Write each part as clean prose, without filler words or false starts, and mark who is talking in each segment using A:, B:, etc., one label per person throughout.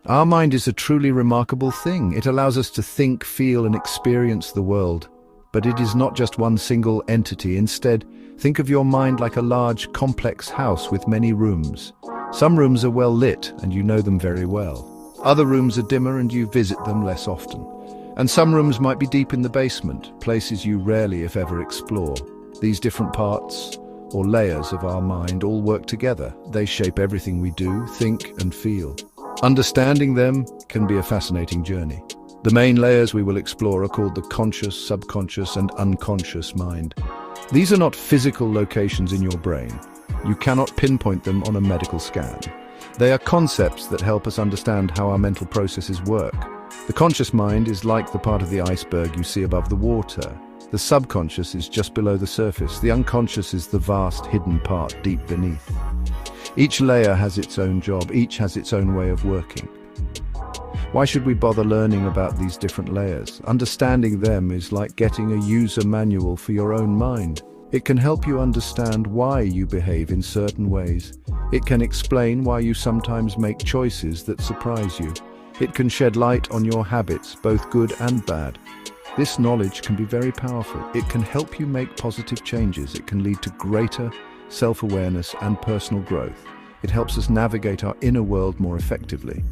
A: Our mind is a truly remarkable thing. It allows us to think, feel, and experience the world. But it is not just one single entity. Instead, think of your mind like a large, complex house with many rooms. Some rooms are well lit, and you know them very well. Other rooms are dimmer, and you visit them less often. And some rooms might be deep in the basement, places you rarely, if ever, explore. These different parts, or layers of our mind, all work together. They shape everything we do, think, and feel. Understanding them can be a fascinating journey. The main layers we will explore are called the conscious, subconscious, and unconscious mind. These are not physical locations in your brain. You cannot pinpoint them on a medical scan. They are concepts that help us understand how our mental processes work. The conscious mind is like the part of the iceberg you see above the water. The subconscious is just below the surface. The unconscious is the vast, hidden part deep beneath. Each layer has its own job, each has its own way of working. Why should we bother learning about these different layers? Understanding them is like getting a user manual for your own mind. It can help you understand why you behave in certain ways. It can explain why you sometimes make choices that surprise you. It can shed light on your habits, both good and bad. This knowledge can be very powerful. It can help you make positive changes. It can lead to greater self-awareness and personal growth. It helps us navigate our inner world more effectively.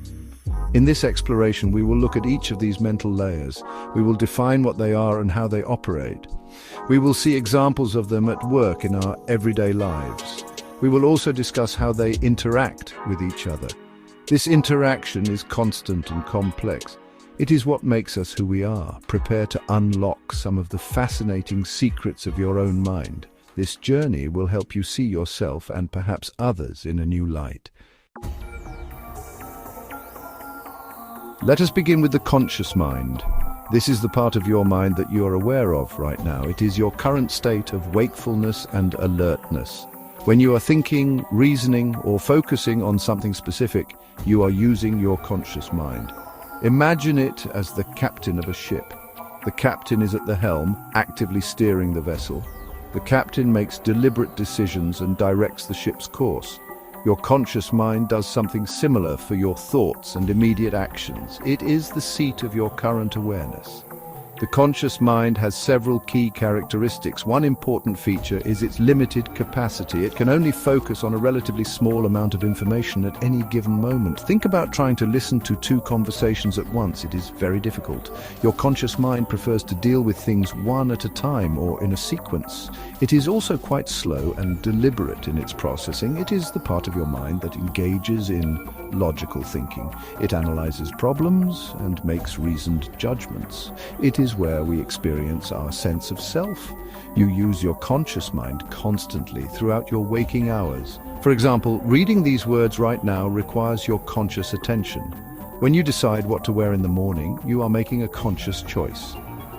A: In this exploration, we will look at each of these mental layers. We will define what they are and how they operate. We will see examples of them at work in our everyday lives. We will also discuss how they interact with each other. This interaction is constant and complex. It is what makes us who we are. Prepare to unlock some of the fascinating secrets of your own mind. This journey will help you see yourself and perhaps others in a new light. Let us begin with the conscious mind. This is the part of your mind that you are aware of right now. It is your current state of wakefulness and alertness. When you are thinking, reasoning, or focusing on something specific, you are using your conscious mind. Imagine it as the captain of a ship. The captain is at the helm, actively steering the vessel. The captain makes deliberate decisions and directs the ship's course. Your conscious mind does something similar for your thoughts and immediate actions. It is the seat of your current awareness. The conscious mind has several key characteristics. One important feature is its limited capacity. It can only focus on a relatively small amount of information at any given moment. Think about trying to listen to two conversations at once. It is very difficult. Your conscious mind prefers to deal with things one at a time or in a sequence. It is also quite slow and deliberate in its processing. It is the part of your mind that engages in logical thinking. It analyzes problems and makes reasoned judgments. It is where we experience our sense of self. You use your conscious mind constantly throughout your waking hours. For example, reading these words right now requires your conscious attention. When you decide what to wear in the morning, you are making a conscious choice.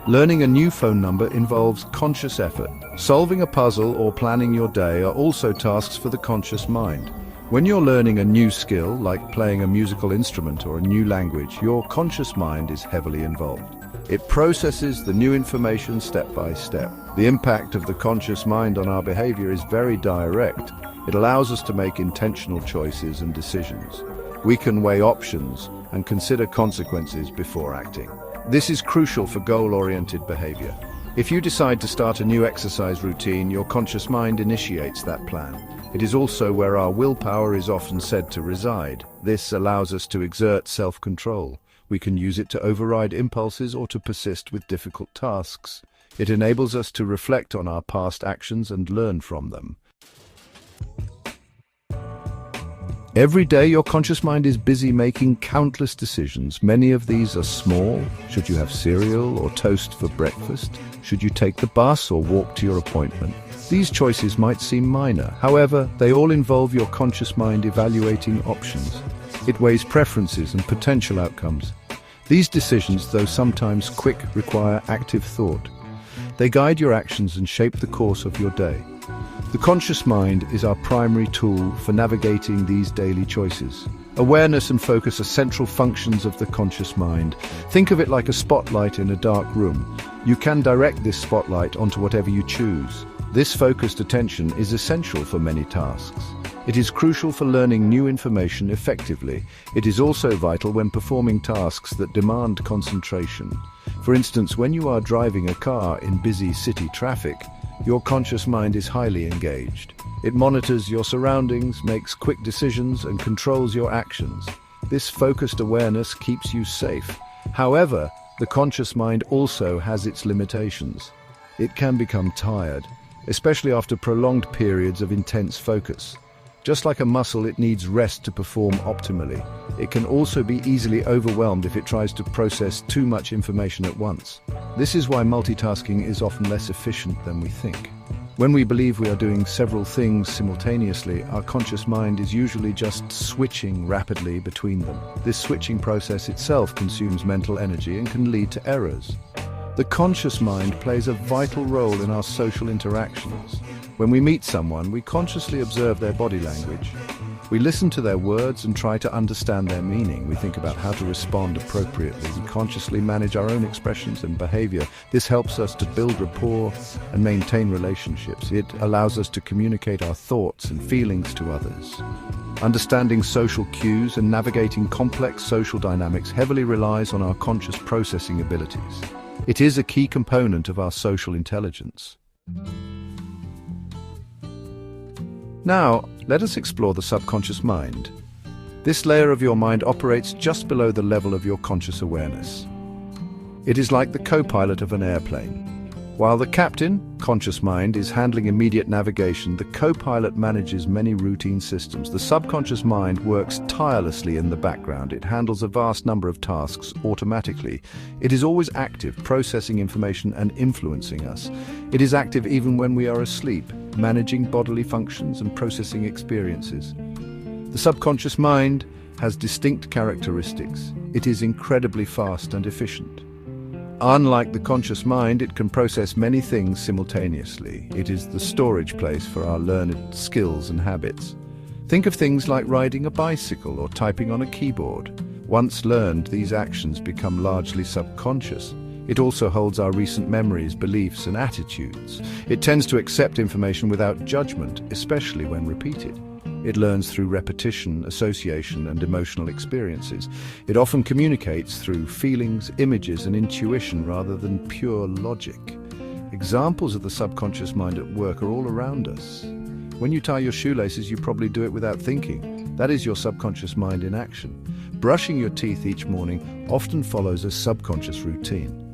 A: Learning a new phone number involves conscious effort. Solving a puzzle or planning your day are also tasks for the conscious mind. When you're learning a new skill, like playing a musical instrument or a new language, your conscious mind is heavily involved. It processes the new information step by step. The impact of the conscious mind on our behavior is very direct. It allows us to make intentional choices and decisions. We can weigh options and consider consequences before acting. This is crucial for goal-oriented behavior. If you decide to start a new exercise routine, your conscious mind initiates that plan. It is also where our willpower is often said to reside. This allows us to exert self-control. We can use it to override impulses or to persist with difficult tasks. It enables us to reflect on our past actions and learn from them. Every day, your conscious mind is busy making countless decisions. Many of these are small. Should you have cereal or toast for breakfast? Should you take the bus or walk to your appointment? These choices might seem minor. However, they all involve your conscious mind evaluating options. It weighs preferences and potential outcomes. These decisions, though sometimes quick, require active thought. They guide your actions and shape the course of your day. The conscious mind is our primary tool for navigating these daily choices. Awareness and focus are central functions of the conscious mind. Think of it like a spotlight in a dark room. You can direct this spotlight onto whatever you choose. This focused attention is essential for many tasks. It is crucial for learning new information effectively. It is also vital when performing tasks that demand concentration. For instance, when you are driving a car in busy city traffic, your conscious mind is highly engaged. It monitors your surroundings, makes quick decisions, and controls your actions. This focused awareness keeps you safe. However, the conscious mind also has its limitations. It can become tired, especially after prolonged periods of intense focus. Just like a muscle, it needs rest to perform optimally. It can also be easily overwhelmed if it tries to process too much information at once. This is why multitasking is often less efficient than we think. When we believe we are doing several things simultaneously, our conscious mind is usually just switching rapidly between them. This switching process itself consumes mental energy and can lead to errors. The conscious mind plays a vital role in our social interactions. When we meet someone, we consciously observe their body language. We listen to their words and try to understand their meaning. We think about how to respond appropriately. We consciously manage our own expressions and behavior. This helps us to build rapport and maintain relationships. It allows us to communicate our thoughts and feelings to others. Understanding social cues and navigating complex social dynamics heavily relies on our conscious processing abilities. It is a key component of our social intelligence. Now, let us explore the subconscious mind. This layer of your mind operates just below the level of your conscious awareness. It is like the co-pilot of an airplane. While the captain, conscious mind, is handling immediate navigation, the co-pilot manages many routine systems. The subconscious mind works tirelessly in the background. It handles a vast number of tasks automatically. It is always active, processing information and influencing us. It is active even when we are asleep, managing bodily functions and processing experiences. The subconscious mind has distinct characteristics. It is incredibly fast and efficient. Unlike the conscious mind, it can process many things simultaneously. It is the storage place for our learned skills and habits. Think of things like riding a bicycle or typing on a keyboard. Once learned, these actions become largely subconscious. It also holds our recent memories, beliefs, and attitudes. It tends to accept information without judgment, especially when repeated. It learns through repetition, association, and emotional experiences. It often communicates through feelings, images, and intuition rather than pure logic. Examples of the subconscious mind at work are all around us. When you tie your shoelaces, you probably do it without thinking. That is your subconscious mind in action. Brushing your teeth each morning often follows a subconscious routine.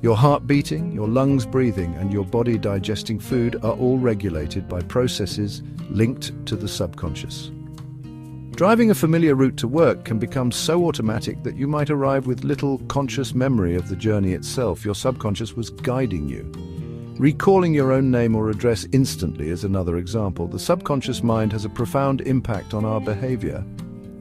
A: Your heart beating, your lungs breathing, and your body digesting food are all regulated by processes linked to the subconscious. Driving a familiar route to work can become so automatic that you might arrive with little conscious memory of the journey itself. Your subconscious was guiding you. Recalling your own name or address instantly is another example. The subconscious mind has a profound impact on our behavior.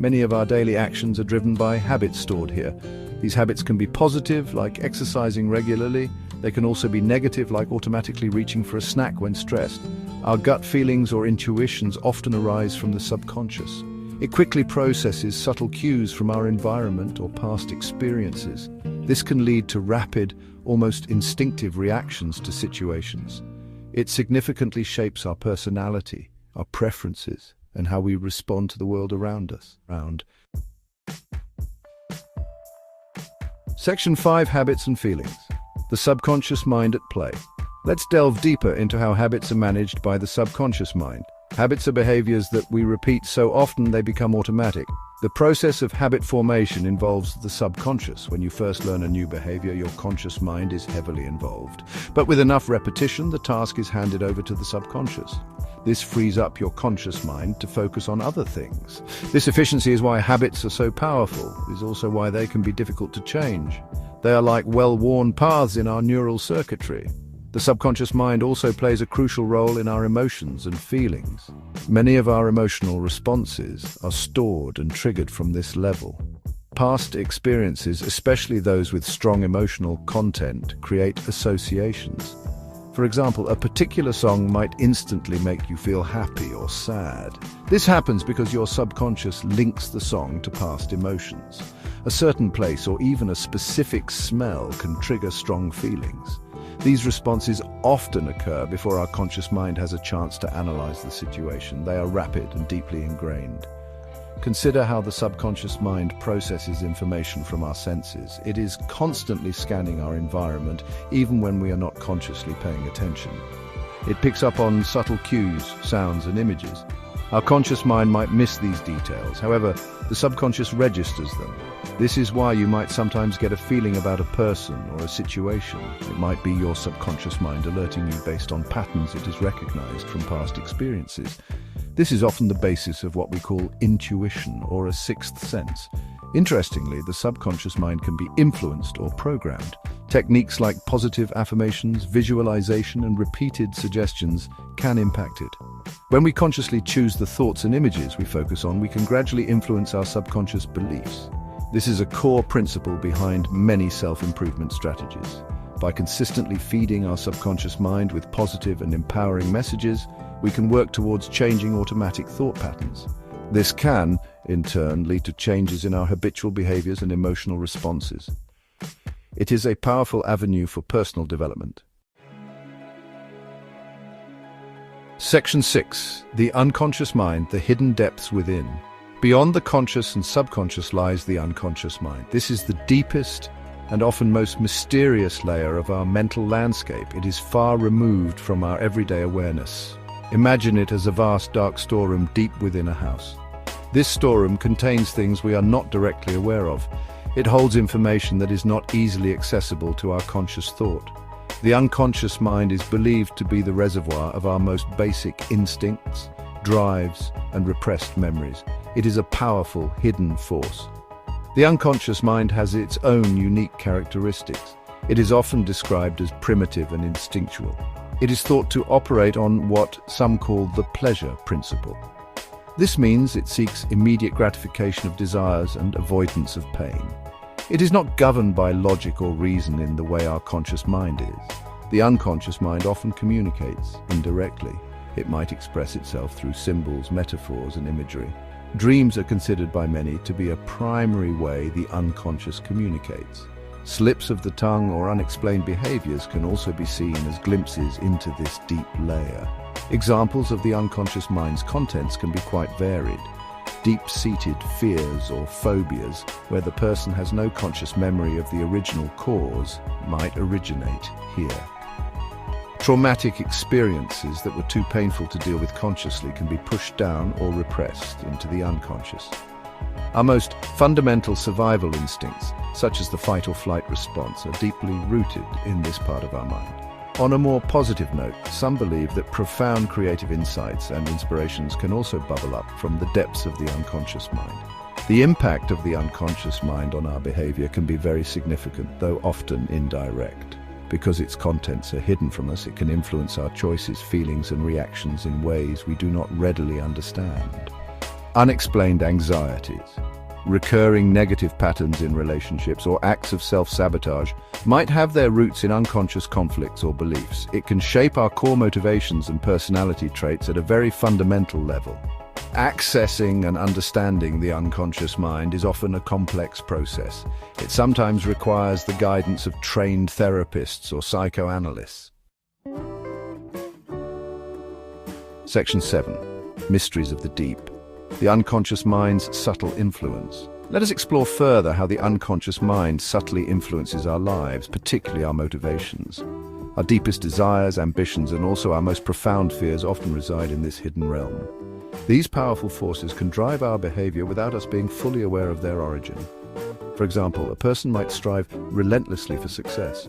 A: Many of our daily actions are driven by habits stored here. These habits can be positive, like exercising regularly. They can also be negative, like automatically reaching for a snack when stressed. Our gut feelings or intuitions often arise from the subconscious. It quickly processes subtle cues from our environment or past experiences. This can lead to rapid, almost instinctive reactions to situations. It significantly shapes our personality, our preferences, and how we respond to the world around us. Section 5. Habits and Feelings. The subconscious mind at play. Let's delve deeper into how habits are managed by the subconscious mind. Habits are behaviors that we repeat so often they become automatic. The process of habit formation involves the subconscious. When you first learn a new behavior, your conscious mind is heavily involved. But with enough repetition, the task is handed over to the subconscious. This frees up your conscious mind to focus on other things. This efficiency is why habits are so powerful. It is also why they can be difficult to change. They are like well-worn paths in our neural circuitry. The subconscious mind also plays a crucial role in our emotions and feelings. Many of our emotional responses are stored and triggered from this level. Past experiences, especially those with strong emotional content, create associations. For example, a particular song might instantly make you feel happy or sad. This happens because your subconscious links the song to past emotions. A certain place or even a specific smell can trigger strong feelings. These responses often occur before our conscious mind has a chance to analyze the situation. They are rapid and deeply ingrained. Consider how the subconscious mind processes information from our senses. It is constantly scanning our environment, even when we are not consciously paying attention. It picks up on subtle cues, sounds, and images. Our conscious mind might miss these details. However, the subconscious registers them. This is why you might sometimes get a feeling about a person or a situation. It might be your subconscious mind alerting you based on patterns it has recognized from past experiences. This is often the basis of what we call intuition or a sixth sense. Interestingly, the subconscious mind can be influenced or programmed. Techniques like positive affirmations, visualization, and repeated suggestions can impact it. When we consciously choose the thoughts and images we focus on, we can gradually influence our subconscious beliefs. This is a core principle behind many self-improvement strategies. By consistently feeding our subconscious mind with positive and empowering messages, we can work towards changing automatic thought patterns. This can, in turn, lead to changes in our habitual behaviors and emotional responses. It is a powerful avenue for personal development. Section 6. The unconscious mind, the hidden depths within. Beyond the conscious and subconscious lies the unconscious mind. This is the deepest and often most mysterious layer of our mental landscape. It is far removed from our everyday awareness. Imagine it as a vast dark storeroom deep within a house. This storeroom contains things we are not directly aware of. It holds information that is not easily accessible to our conscious thought. The unconscious mind is believed to be the reservoir of our most basic instincts, drives, and repressed memories. It is a powerful, hidden force. The unconscious mind has its own unique characteristics. It is often described as primitive and instinctual. It is thought to operate on what some call the pleasure principle. This means it seeks immediate gratification of desires and avoidance of pain. It is not governed by logic or reason in the way our conscious mind is. The unconscious mind often communicates indirectly. It might express itself through symbols, metaphors, and imagery. Dreams are considered by many to be a primary way the unconscious communicates. Slips of the tongue or unexplained behaviors can also be seen as glimpses into this deep layer. Examples of the unconscious mind's contents can be quite varied. Deep-seated fears or phobias, where the person has no conscious memory of the original cause, might originate here. Traumatic experiences that were too painful to deal with consciously can be pushed down or repressed into the unconscious. Our most fundamental survival instincts, such as the fight or flight response, are deeply rooted in this part of our mind. On a more positive note, some believe that profound creative insights and inspirations can also bubble up from the depths of the unconscious mind. The impact of the unconscious mind on our behavior can be very significant, though often indirect. Because its contents are hidden from us, it can influence our choices, feelings, and reactions in ways we do not readily understand. Unexplained anxieties, recurring negative patterns in relationships, or acts of self-sabotage might have their roots in unconscious conflicts or beliefs. It can shape our core motivations and personality traits at a very fundamental level. Accessing and understanding the unconscious mind is often a complex process. It sometimes requires the guidance of trained therapists or psychoanalysts. Section 7. Mysteries of the Deep. The unconscious mind's subtle influence. Let us explore further how the unconscious mind subtly influences our lives, particularly our motivations. Our deepest desires, ambitions, and also our most profound fears often reside in this hidden realm. These powerful forces can drive our behavior without us being fully aware of their origin. For example, a person might strive relentlessly for success,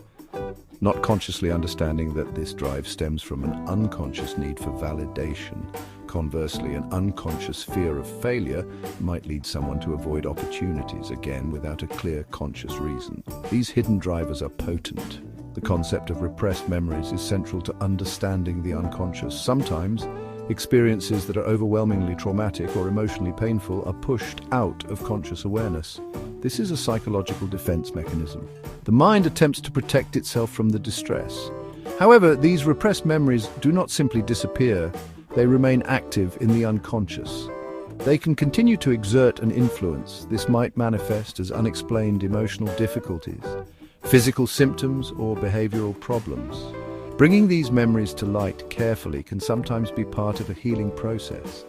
A: not consciously understanding that this drive stems from an unconscious need for validation. Conversely, an unconscious fear of failure might lead someone to avoid opportunities, again without a clear conscious reason. These hidden drivers are potent. The concept of repressed memories is central to understanding the unconscious. Sometimes, experiences that are overwhelmingly traumatic or emotionally painful are pushed out of conscious awareness. This is a psychological defense mechanism. The mind attempts to protect itself from the distress. However, these repressed memories do not simply disappear. They remain active in the unconscious. They can continue to exert an influence. This might manifest as unexplained emotional difficulties, physical symptoms, or behavioral problems. Bringing these memories to light carefully can sometimes be part of a healing process.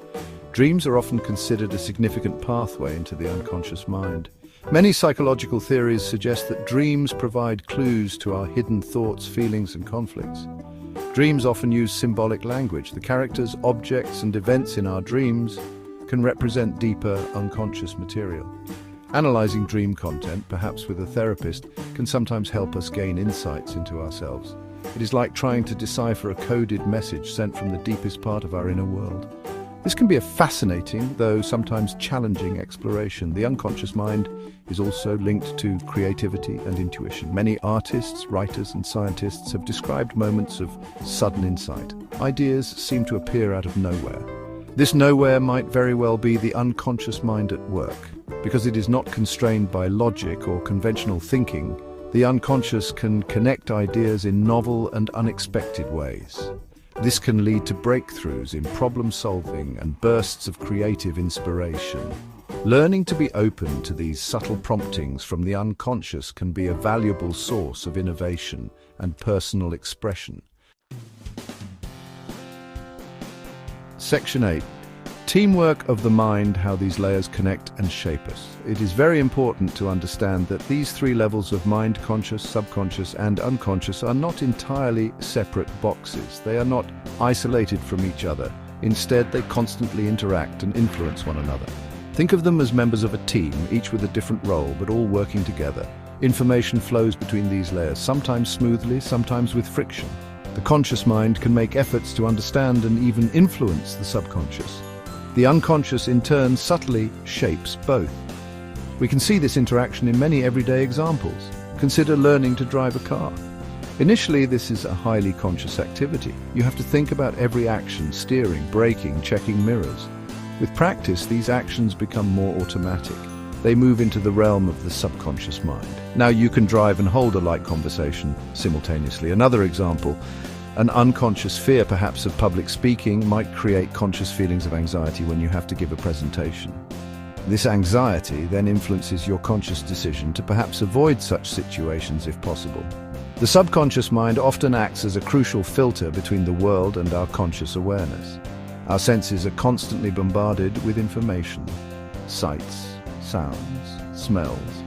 A: Dreams are often considered a significant pathway into the unconscious mind. Many psychological theories suggest that dreams provide clues to our hidden thoughts, feelings, and conflicts. Dreams often use symbolic language. The characters, objects, and events in our dreams can represent deeper, unconscious material. Analyzing dream content, perhaps with a therapist, can sometimes help us gain insights into ourselves. It is like trying to decipher a coded message sent from the deepest part of our inner world. This can be a fascinating, though sometimes challenging exploration. The unconscious mind is also linked to creativity and intuition. Many artists, writers, and scientists have described moments of sudden insight. Ideas seem to appear out of nowhere. This nowhere might very well be the unconscious mind at work. Because it is not constrained by logic or conventional thinking, the unconscious can connect ideas in novel and unexpected ways. This can lead to breakthroughs in problem-solving and bursts of creative inspiration. Learning to be open to these subtle promptings from the unconscious can be a valuable source of innovation and personal expression. Section 8. Teamwork of the mind, how these layers connect and shape us. It is very important to understand that these three levels of mind, conscious, subconscious, and unconscious, are not entirely separate boxes. They are not isolated from each other. Instead, they constantly interact and influence one another. Think of them as members of a team, each with a different role, but all working together. Information flows between these layers, sometimes smoothly, sometimes with friction. The conscious mind can make efforts to understand and even influence the subconscious. The unconscious, in turn, subtly shapes both. We can see this interaction in many everyday examples. Consider learning to drive a car. Initially, this is a highly conscious activity. You have to think about every action: steering, braking, checking mirrors. With practice, these actions become more automatic. They move into the realm of the subconscious mind. Now you can drive and hold a light conversation simultaneously. Another example: an unconscious fear, perhaps of public speaking, might create conscious feelings of anxiety when you have to give a presentation. This anxiety then influences your conscious decision to perhaps avoid such situations if possible. The subconscious mind often acts as a crucial filter between the world and our conscious awareness. Our senses are constantly bombarded with information: sights, sounds, smells.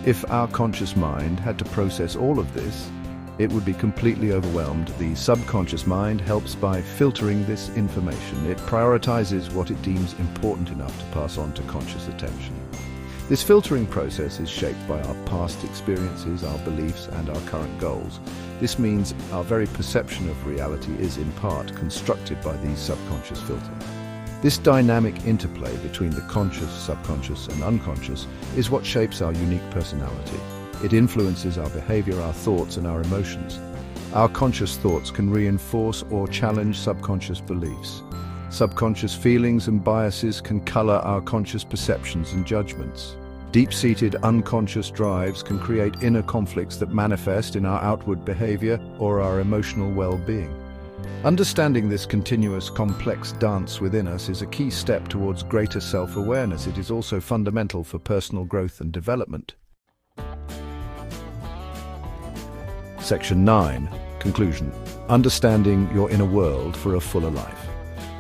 A: If our conscious mind had to process all of this, it would be completely overwhelmed. The subconscious mind helps by filtering this information. It prioritizes what it deems important enough to pass on to conscious attention. This filtering process is shaped by our past experiences, our beliefs, and our current goals. This means our very perception of reality is in part constructed by these subconscious filters. This dynamic interplay between the conscious, subconscious, and unconscious is what shapes our unique personality. It influences our behavior, our thoughts, and our emotions. Our conscious thoughts can reinforce or challenge subconscious beliefs. Subconscious feelings and biases can color our conscious perceptions and judgments. Deep-seated unconscious drives can create inner conflicts that manifest in our outward behavior or our emotional well-being. Understanding this continuous, complex dance within us is a key step towards greater self-awareness. It is also fundamental for personal growth and development. Section 9. Conclusion. Understanding your inner world for a fuller life.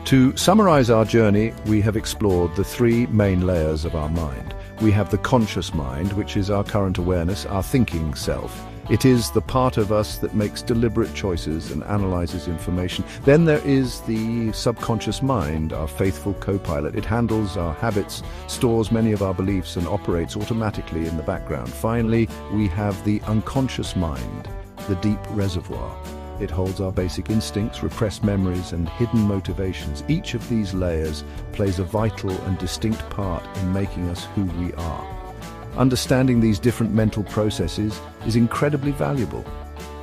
A: To summarize our journey, we have explored the three main layers of our mind. We have the conscious mind, which is our current awareness, our thinking self. It is the part of us that makes deliberate choices and analyzes information. Then there is the subconscious mind, our faithful co-pilot. It handles our habits, stores many of our beliefs, and operates automatically in the background. Finally, we have the unconscious mind, the deep reservoir. It holds our basic instincts, repressed memories, and hidden motivations. Each of these layers plays a vital and distinct part in making us who we are. Understanding these different mental processes is incredibly valuable.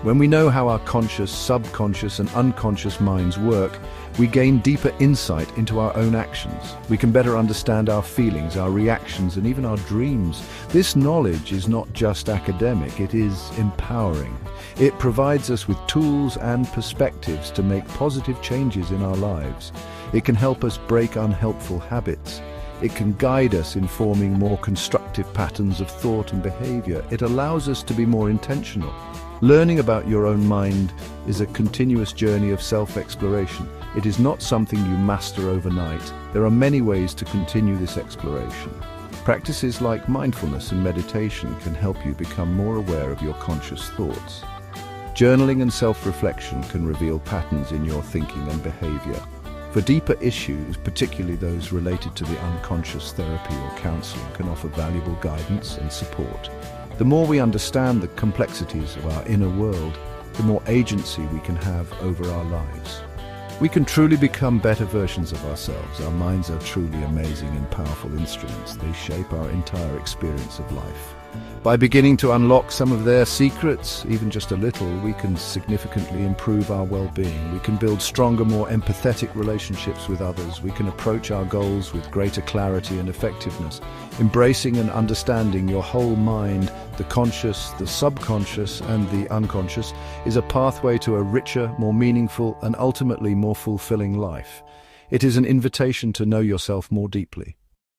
A: When we know how our conscious, subconscious, and unconscious minds work, we gain deeper insight into our own actions. We can better understand our feelings, our reactions, and even our dreams. This knowledge is not just academic, it is empowering. It provides us with tools and perspectives to make positive changes in our lives. It can help us break unhelpful habits. It can guide us in forming more constructive patterns of thought and behavior. It allows us to be more intentional. Learning about your own mind is a continuous journey of self-exploration. It is not something you master overnight. There are many ways to continue this exploration. Practices like mindfulness and meditation can help you become more aware of your conscious thoughts. Journaling and self-reflection can reveal patterns in your thinking and behavior. For deeper issues, particularly those related to the unconscious, therapy or counseling can offer valuable guidance and support. The more we understand the complexities of our inner world, the more agency we can have over our lives. We can truly become better versions of ourselves. Our minds are truly amazing and powerful instruments. They shape our entire experience of life. By beginning to unlock some of their secrets, even just a little, we can significantly improve our well-being. We can build stronger, more empathetic relationships with others. We can approach our goals with greater clarity and effectiveness. Embracing and understanding your whole mind, the conscious, the subconscious, and the unconscious, is a pathway to a richer, more meaningful, and ultimately more fulfilling life. It is an invitation to know yourself more deeply.